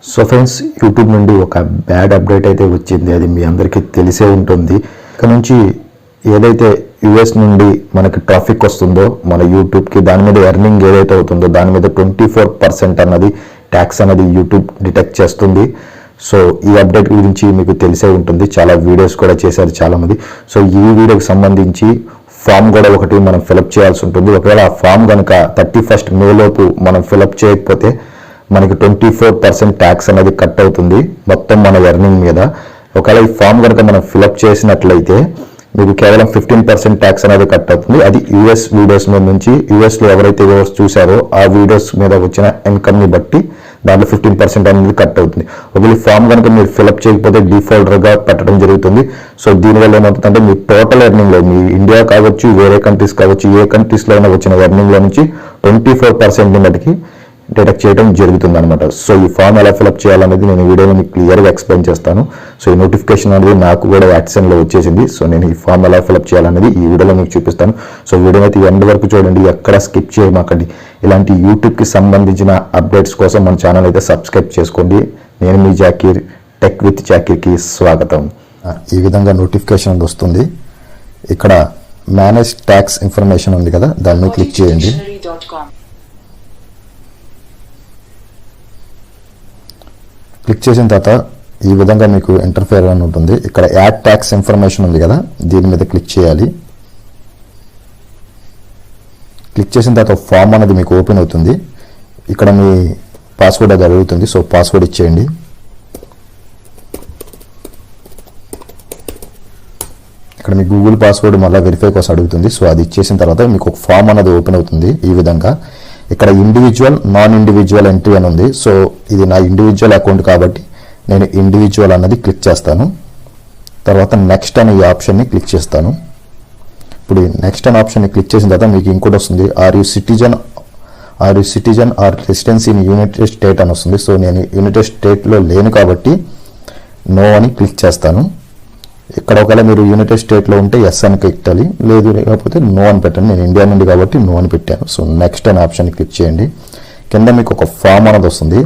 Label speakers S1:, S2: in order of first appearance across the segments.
S1: So friends, YouTube నుండి ఒక bad update అయితే వచ్చింది. అది మీ అందరికీ తెలిసే ఉంటుంది. ఇక్కడ నుంచి ఏదైతే యుఎస్ నుండి మనకి ట్రాఫిక్ వస్తుందో మన యూట్యూబ్కి, దాని మీద ఎర్నింగ్ ఏదైతే అవుతుందో దాని మీద 24% అన్నది ట్యాక్స్ అనేది యూట్యూబ్ డిటెక్ట్ చేస్తుంది. సో ఈ అప్డేట్ గురించి మీకు తెలిసే ఉంటుంది. చాలా వీడియోస్ కూడా చేశారు చాలామంది. సో ఈ వీడియోకి సంబంధించి ఫామ్ కూడా ఒకటి మనం ఫిలప్ చేయాల్సి ఉంటుంది. ఒకవేళ ఆ ఫామ్ కనుక 31 మే లోపు మనం ఫిలప్ చేయకపోతే మనకి 24% ట్యాక్స్ అనేది కట్ అవుతుంది మొత్తం మన ఎర్నింగ్ మీద. ఒకవేళ ఈ ఫామ్ కనుక మనం ఫిలప్ చేసినట్లయితే మీకు కేవలం 15% ట్యాక్స్ అనేది కట్ అవుతుంది. అది యూఎస్ వీడియోస్ మీద నుంచి, యూఎస్లో ఎవరైతే వ్యూవర్స్ చూసారో ఆ వీడియోస్ మీద వచ్చిన ఇన్కమ్ని బట్టి దాంట్లో 15% అనేది కట్ అవుతుంది. ఒకవేళ ఫామ్ కనుక మీరు ఫిలప్ చేయకపోతే డిఫాల్టర్గా పెట్టడం జరుగుతుంది. సో దీనివల్ల ఏమవుతుందంటే మీ టోటల్ ఎర్నింగ్లో, మీ ఇండియా కావచ్చు, వేరే కంట్రీస్ కావచ్చు, ఏ కంట్రీస్లో అయినా వచ్చిన ఎర్నింగ్లో నుంచి 24% మటుకి డిటెక్ట్ చేయడం జరుగుతుంది అనమాట. సో ఈ ఫామ్ ఎలా ఫిలప్ చేయాలనేది నేను ఈ వీడియోలో మీకు క్లియర్గా ఎక్స్ప్లెయిన్ చేస్తాను. సో ఈ నోటిఫికేషన్ అనేది నాకు కూడా AdScenలో వచ్చేసింది. సో నేను ఈ ఫామ్ ఎలా ఫిలప్ చేయాలనేది ఈ వీడియోలో మీకు చూపిస్తాను. సో వీడియోని అయితే ఎండ్ వరకు చూడండి, ఎక్కడ స్కిప్ చేయమాకండి. ఇలాంటి యూట్యూబ్కి సంబంధించిన అప్డేట్స్ కోసం మన ఛానల్ అయితే సబ్స్క్రైబ్ చేసుకోండి. నేను మీ జాకీర్, టెక్ విత్ జాకీర్కి స్వాగతం. ఈ విధంగా నోటిఫికేషన్ వస్తుంది. ఇక్కడ మేనేజ్ ట్యాక్స్ ఇన్ఫర్మేషన్ ఉంది కదా, దాన్ని క్లిక్ చేయండి. క్లిక్ చేసిన తర్వాత ఈ విధంగా మీకు ఇంటర్ఫేర్ అని ఉంటుంది. ఇక్కడ యాడ్ ట్యాక్స్ ఇన్ఫర్మేషన్ ఉంది కదా, దీని మీద క్లిక్ చేయాలి. క్లిక్ చేసిన తర్వాత ఫామ్ అనేది మీకు ఓపెన్ అవుతుంది. ఇక్కడ మీ పాస్వర్డ్ అది అడుగుతుంది. సో పాస్వర్డ్ ఇచ్చేయండి. ఇక్కడ మీ గూగుల్ పాస్వర్డ్ మళ్ళీ వెరిఫై కోసం అడుగుతుంది. సో అది ఇచ్చేసిన తర్వాత మీకు ఒక ఫామ్ అనేది ఓపెన్ అవుతుంది ఈ విధంగా. ఇక్కడ ఇండివిజువల్, నాన్ ఇండివిజువల్ ఎంట్రీ అని ఉంది. సో ఇది నా ఇండివిజువల్ అకౌంట్ కాబట్టి నేను ఇండివిజువల్ అన్నది క్లిక్ చేస్తాను. తర్వాత నెక్స్ట్ అనే ఈ ఆప్షన్ని క్లిక్ చేస్తాను. ఇప్పుడు నెక్స్ట్ అనే ఆప్షన్ని క్లిక్ చేసిన తర్వాత మీకు ఇంకోటి వస్తుంది, are you citizen or residency in United State అని వస్తుంది. సో నేను యునైటెడ్ స్టేట్లో లేను కాబట్టి నో అని క్లిక్ చేస్తాను. ఇక్కడ ఒకవేళ మీరు యునైటెడ్ స్టేట్లో ఉంటే ఎస్ అని పెట్టాలి, లేదు లేకపోతే నో అని పెట్టండి. నేను ఇండియా నుండి కాబట్టి నో అని పెట్టాను. సో నెక్స్ట్ అనే ఆప్షన్ క్లిక్ చేయండి. కింద మీకు ఒక ఫామ్ అనేది వస్తుంది,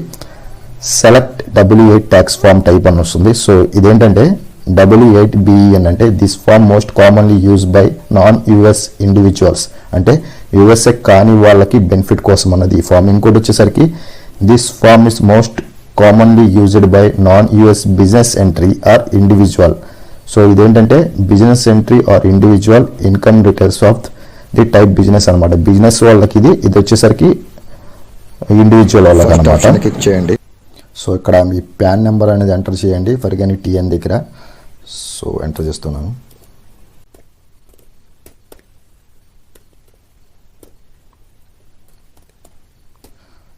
S1: select W8 tax form type అని వస్తుంది. సో ఇదేంటంటే W8BEN అంటే this form most commonly use by non US individuals, అంటే యుఎస్ఏ కాని వాళ్ళకి బెనిఫిట్ కోసం అన్నది ఈ ఫామ్. ఇంకోటి వచ్చేసరికి this form is most commonly used by non US business entry or individual. So ఇదేంటంటే business entry or individual income details of the type business అనమాట. బిజినెస్ వాళ్ళకి ఇది వచ్చేసరికి ఇండివిజువల్ వాళ్ళకి అనమాట. క్లిక్ చేయండి. సో ఇక్కడ మీ పాన్ నెంబర్ అనేది ఎంటర్ చేయండి ఫర్గాని TN దగ్గర. సో ఎంటర్ చేస్తున్నాను.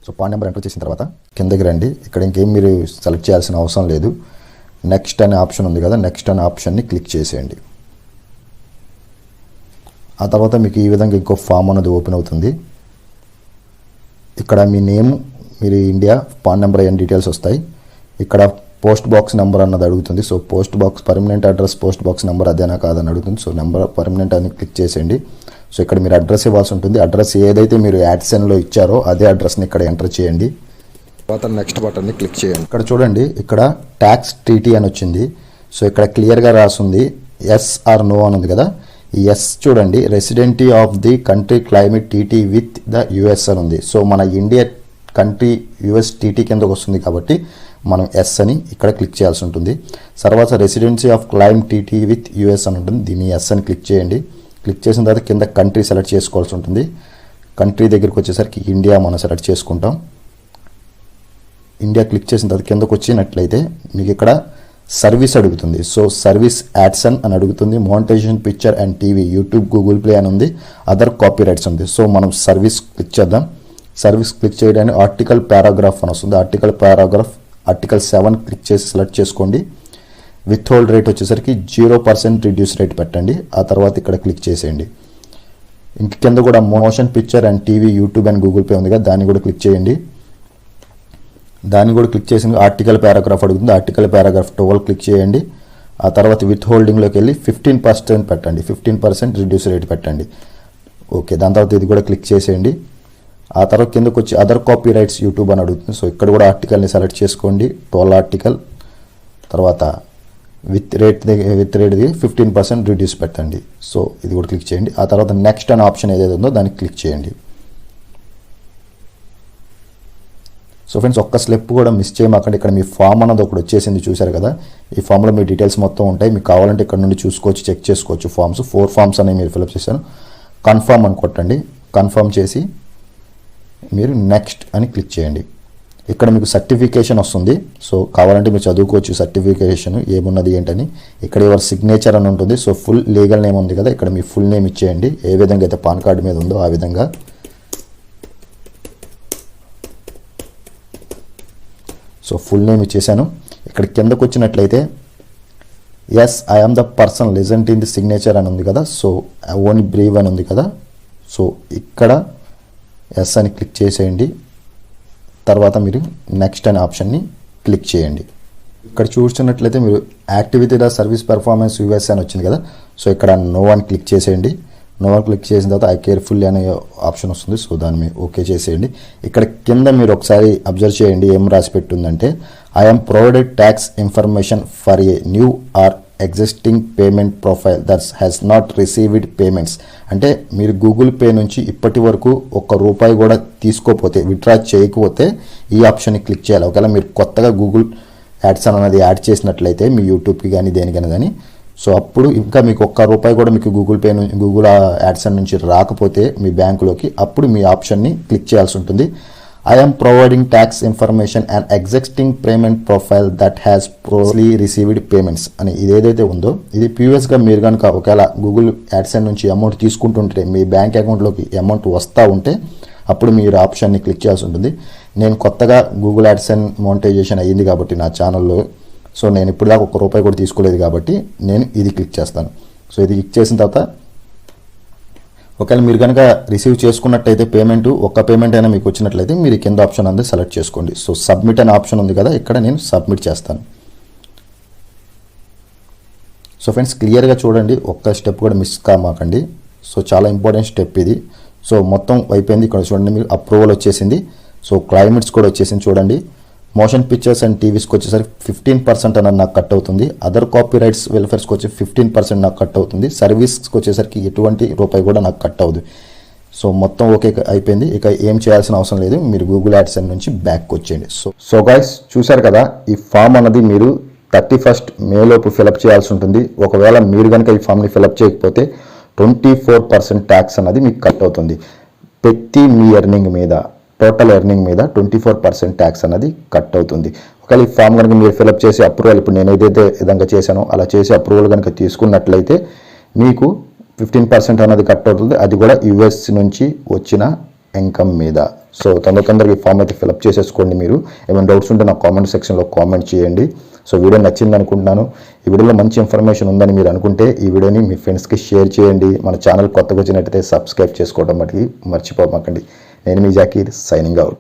S1: సో పాన్ నెంబర్ ఎంటర్ చేసిన తర్వాత కిందకి రండి. ఇక్కడ ఇంకేం మీరు సెలెక్ట్ చేయాల్సిన అవసరం లేదు. నెక్స్ట్ అనే ఆప్షన్ ఉంది కదా, నెక్స్ట్ అనే ఆప్షన్ని క్లిక్ చేసేయండి. ఆ తర్వాత మీకు ఈ విధంగా ఇంకో ఫామ్ అనేది ఓపెన్ అవుతుంది. ఇక్కడ మీ నేమ్, మీరు ఇండియా, పాన్ నెంబర్ అయిన డీటెయిల్స్ వస్తాయి. ఇక్కడ పోస్ట్ బాక్స్ నెంబర్ అన్నది అడుగుతుంది. So post box permanent address, post box number అదేనా కాదని అడుగుతుంది. సో నెంబర్ పర్మనెంట్ అని క్లిక్ చేసేయండి. సో ఇక్కడ మీరు అడ్రస్ ఇవ్వాల్సి ఉంటుంది. అడ్రస్ ఏదైతే మీరు AdScenలో ఇచ్చారో అదే అడ్రస్ని ఇక్కడ ఎంటర్ చేయండి. తర్వాత నెక్స్ట్ బటన్ని క్లిక్ చేయండి. ఇక్కడ చూడండి, ఇక్కడ ట్యాక్స్ TT అని వచ్చింది. సో ఇక్కడ క్లియర్గా రాసుంది ఎస్ ఆర్ నో అని ఉంది కదా. ఈ ఎస్ చూడండి, resident of the country climate TT with the US అని ఉంది. సో మన ఇండియా కంట్రీ US TT కిందకు వస్తుంది కాబట్టి మనం ఎస్ అని ఇక్కడ క్లిక్ చేయాల్సి ఉంటుంది. తర్వాత residency of claim TT with US అని ఉంటుంది. దీన్ని ఎస్ అని క్లిక్ చేయండి. క్లిక్ చేసిన తర్వాత కింద కంట్రీ సెలెక్ట్ చేసుకోవాల్సి ఉంటుంది. కంట్రీ దగ్గరికి వచ్చేసరికి ఇండియా మనం సెలెక్ట్ చేసుకుంటాం. ఇండియా క్లిక్ చేసిన తర్వాత కిందకు వచ్చినట్లయితే మీకు ఇక్కడ సర్వీస్ అడుగుతుంది. సో సర్వీస్ AdScen అని అడుగుతుంది. Monetisation picture and TV, YouTube, Google play అని ఉంది. అదర్ కాపీ రైట్స్ ఉంది. సో మనం సర్వీస్ క్లిక్ చేద్దాం. సర్వీస్ క్లిక్ చేయడానికి ఆర్టికల్ పారాగ్రాఫ్ అని వస్తుంది. ఆర్టికల్ 7 క్లిక్ చేసి సెలెక్ట్ చేసుకోండి. విత్ హోల్డ్ రేట్ వచ్చేసరికి 0% రిడ్యూస్ రేట్ పెట్టండి. ఆ తర్వాత ఇక్కడ క్లిక్ చేసేయండి. ఇంక కింద కూడా motion picture and TV, YouTube and Google play ఉంది కదా, దాన్ని కూడా క్లిక్ చేయండి. దాన్ని కూడా క్లిక్ చేసి ఆర్టికల్ పారాగ్రాఫ్ అడుగుతుంది. ఆర్టికల్ పారాగ్రాఫ్ 12 క్లిక్ చేయండి. ఆ తర్వాత విత్ హోల్డింగ్లోకి వెళ్ళి 15% పెట్టండి. 15% రిడ్యూస్ రేట్ పెట్టండి. ఓకే, దాని తర్వాత ఇది కూడా క్లిక్ చేసేయండి. ఆ తర్వాత కిందకు వచ్చి అదర్ కాపీ రైట్స్ యూట్యూబ్ అని అడుగుతుంది. సో ఇక్కడ కూడా ఆర్టికల్ని సెలెక్ట్ చేసుకోండి, 12 ఆర్టికల్. తర్వాత విత్ రేట్ది 15% రిడ్యూస్ పెట్టండి. సో ఇది కూడా క్లిక్ చేయండి. ఆ తర్వాత నెక్స్ట్ అనే ఆప్షన్ ఏదైతే ఉందో దానికి క్లిక్ చేయండి. సో ఫ్రెండ్స్, ఒక్క స్టెప్ కూడా మిస్ చేయమాకండి. ఇక్కడ మీ ఫామ్ అన్నది ఒకటి వచ్చేసింది, చూశారు కదా. ఈ ఫామ్లో మీ డీటెయిల్స్ మొత్తం ఉంటాయి. మీకు కావాలంటే ఇక్కడ నుండి చూసుకోవచ్చు, చెక్ చేసుకోవచ్చు. 4 ఫామ్స్ అనేవి మీరు ఫిల్అప్ చేశాను. కన్ఫర్మ్ అని కొట్టండి. కన్ఫర్మ్ చేసి మీరు నెక్స్ట్ అని క్లిక్ చేయండి. ఇక్కడ మీకు సర్టిఫికేషన్ వస్తుంది. సో కావాలంటే మీరు చదువుకోవచ్చు సర్టిఫికేషన్ ఏమున్నది ఏంటని. ఇక్కడ ఎవరి సిగ్నేచర్ అని ఉంటుంది. సో ఫుల్ లీగల్ నేమ్ ఉంది కదా, ఇక్కడ మీ ఫుల్ నేమ్ ఇచ్చేయండి, ఏ విధంగా అయితే పాన్ కార్డు మీద ఉందో ఆ విధంగా. సో ఫుల్ నేమ్ ఇచ్చేసాను. ఇక్కడ కిందకు వచ్చినట్లయితే yes I am the person లిజెంట్ ఇన్ ది సిగ్నేచర్ అని ఉంది కదా. సో ఓన్లీ బ్రీవ్ అని ఉంది కదా. సో ఇక్కడ ఎస్ అని క్లిక్ చేసేయండి. తర్వాత మీరు నెక్స్ట్ అనే ఆప్షన్ని క్లిక్ చేయండి. ఇక్కడ చూస్తున్నట్లయితే మీరు activity the service performance US అని వచ్చింది కదా. సో ఇక్కడ నో అని క్లిక్ చేసేయండి. నో అని క్లిక్ చేసిన తర్వాత ఐ కేర్ఫుల్లీ అనే ఆప్షన్ వస్తుంది. సో దాన్ని మీరు ఓకే చేసేయండి. ఇక్కడ కింద మీరు ఒకసారి అబ్జర్వ్ చేయండి, ఏం రాసి పెట్టుందంటే I'm provided tax information for a new or existing payment profile that's has not received payments. అంటే మీరు గూగుల్ పే నుంచి ఇప్పటి వరకు ₹1 కూడా తీసుకోకపోతే, విత్డ్రా చేయకపోతే ఈ ఆప్షన్ని క్లిక్ చేయాలి. ఒకవేళ మీరు కొత్తగా గూగుల్ యాడ్సన్ అనేది యాడ్ చేసినట్లయితే మీ యూట్యూబ్కి కానీ దేనికైనా కానీ, సో అప్పుడు ఇంకా మీకు ₹1 కూడా మీకు గూగుల్ యాడ్సన్ నుంచి రాకపోతే మీ బ్యాంకులోకి, అప్పుడు మీ ఆప్షన్ని క్లిక్ చేయాల్సి ఉంటుంది. I'm providing tax information and existing payment profile that has probably received payments అని ఇదేదైతే ఉందో, ఇది ప్రీవియస్గా మీరు కనుక ఒకవేళ గూగుల్ యాడ్సన్ నుంచి అమౌంట్ తీసుకుంటుంటే మీ బ్యాంక్ అకౌంట్లోకి అమౌంట్ వస్తూ ఉంటే అప్పుడు మీరు ఆప్షన్ని క్లిక్ చేయాల్సి ఉంటుంది. నేను కొత్తగా గూగుల్ యాడ్సన్ మోనిటైజేషన్ అయ్యింది కాబట్టి నా ఛానల్లో, సో నేను ఇప్పుడు దాకా ₹1 కూడా తీసుకోలేదు కాబట్టి నేను ఇది క్లిక్ చేస్తాను. సో ఇది క్లిక్ చేసిన తర్వాత ఒకవేళ మీరు కనుక రిసీవ్ చేసుకున్నట్టయితే పేమెంట్, ఒక్క పేమెంట్ అయినా మీకు వచ్చినట్లయితే మీరు కింద ఆప్షన్ అంతా సెలెక్ట్ చేసుకోండి. సో సబ్మిట్ అనే ఆప్షన్ ఉంది కదా, ఇక్కడ నేను సబ్మిట్ చేస్తాను. సో ఫ్రెండ్స్, క్లియర్గా చూడండి, ఒక్క స్టెప్ కూడా మిస్ కామాకండి. సో చాలా ఇంపార్టెంట్ స్టెప్ ఇది. సో మొత్తం అయిపోయింది. ఇక్కడ చూడండి మీరు అప్రూవల్ వచ్చేసింది. సో క్లైమేట్స్ కూడా వచ్చేసింది చూడండి. మోషన్ పిక్చర్స్ అండ్ టీవీస్కి వచ్చేసరికి 15% అనేది నాకు కట్ అవుతుంది. అదర్ కాపీ రైట్స్ వెల్ఫేర్స్కి వచ్చి 15% నాకు కట్ అవుతుంది. సర్వీస్కి వచ్చేసరికి ఎటువంటి ₹1 కూడా నాకు కట్ అవ్వదు. సో మొత్తం ఓకే అయిపోయింది. ఇక ఏం చేయాల్సిన అవసరం లేదు, మీరు గూగుల్ యాడ్సెన్ నుంచి బ్యాక్ వచ్చేయండి. సో గైస్, చూశారు కదా, ఈ ఫామ్ అన్నది మీరు 31 మే లోపు ఫిలప్ చేయాల్సి ఉంటుంది. ఒకవేళ మీరు కనుక ఈ ఫామ్ని ఫిలప్ చేయకపోతే 24% ట్యాక్స్ అన్నది మీకు కట్ అవుతుంది. ప్రతి మీ ఎర్నింగ్ మీద, టోటల్ ఎర్నింగ్ మీద 24% ట్యాక్స్ అనేది కట్ అవుతుంది. ఒకవేళ ఈ ఫామ్ కనుక మీరు ఫిలప్ చేసి అప్రూవల్, ఇప్పుడు నేను ఏదైతే విధంగా చేశానో అలా చేసి అప్రూవల్ కనుక తీసుకున్నట్లయితే మీకు 15% అనేది కట్ అవుతుంది. అది కూడా యూఎస్ నుంచి వచ్చిన ఇన్కమ్ మీద. సో తొందరగా ఈ ఫామ్ అయితే ఫిలప్ చేసేసుకోండి. మీరు ఏమైనా డౌట్స్ ఉంటే నా కామెంట్ సెక్షన్లో కామెంట్ చేయండి. సో వీడియో నచ్చింది అనుకుంటున్నాను. ఈ వీడియోలో మంచి ఇన్ఫర్మేషన్ ఉందని మీరు అనుకుంటే ఈ వీడియోని మీ ఫ్రెండ్స్కి షేర్ చేయండి. మన ఛానల్ కొత్తగా వచ్చినట్టయితే సబ్స్క్రైబ్ చేసుకోవడం మటుకి మర్చిపోమాకండి. నేను మీ జాకీర్, సైనింగ్ అవుట్.